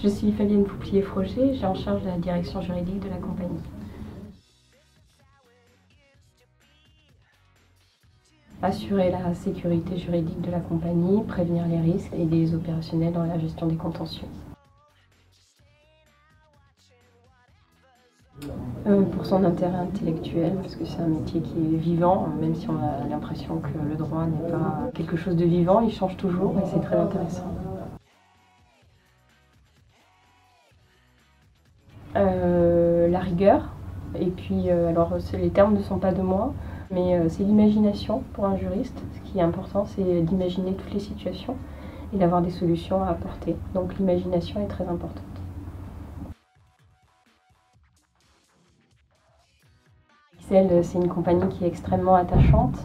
Je suis Fabienne Pouplier-Froger, j'ai en charge de la direction juridique de la compagnie. Assurer la sécurité juridique de la compagnie, prévenir les risques et les opérationnels dans la gestion des contentieux. Pour son intérêt intellectuel, parce que c'est un métier qui est vivant, même si on a l'impression que le droit n'est pas quelque chose de vivant, il change toujours et c'est très intéressant. La rigueur, et puis alors les termes ne sont pas de moi, mais c'est l'imagination pour un juriste. Ce qui est important, c'est d'imaginer toutes les situations et d'avoir des solutions à apporter. Donc l'imagination est très importante. XL, c'est une compagnie qui est extrêmement attachante,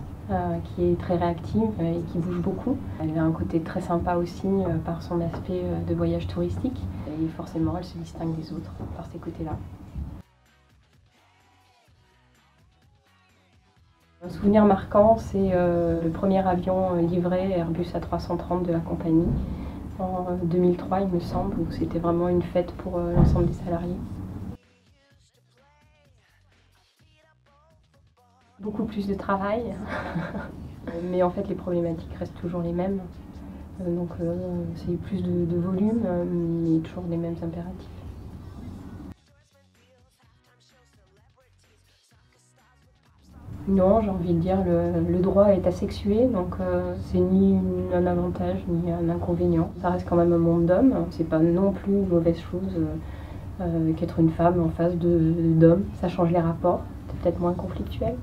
qui est très réactive et qui bouge beaucoup. Elle a un côté très sympa aussi par son aspect de voyage touristique et forcément elle se distingue des autres par ces côtés-là. Un souvenir marquant, c'est le premier avion livré Airbus A330 de la compagnie en 2003, il me semble, où c'était vraiment une fête pour l'ensemble des salariés. Beaucoup plus de travail, mais en fait les problématiques restent toujours les mêmes. Donc c'est plus de volume, mais toujours les mêmes impératifs. Non, j'ai envie de dire le droit est asexué, donc c'est ni un avantage ni un inconvénient. Ça reste quand même un monde d'hommes, c'est pas non plus une mauvaise chose qu'être une femme en face d'hommes. Ça change les rapports, c'est peut-être moins conflictuel.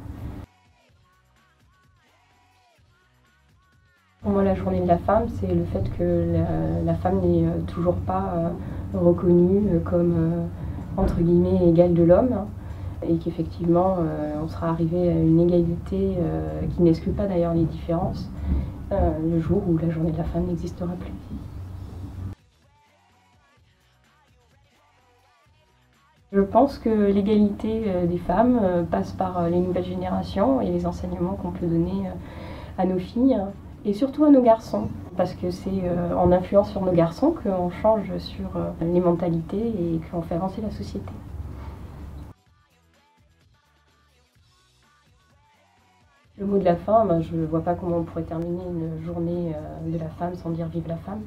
Pour moi, la journée de la femme, c'est le fait que la femme n'est toujours pas reconnue comme entre guillemets égale de l'homme, et qu'effectivement on sera arrivé à une égalité qui n'exclut pas d'ailleurs les différences le jour où la journée de la femme n'existera plus. Je pense que l'égalité des femmes passe par les nouvelles générations et les enseignements qu'on peut donner à nos filles et surtout à nos garçons, parce que c'est en influence sur nos garçons qu'on change sur les mentalités et qu'on fait avancer la société. Le mot de la fin, je ne vois pas comment on pourrait terminer une journée de la femme sans dire vive la femme.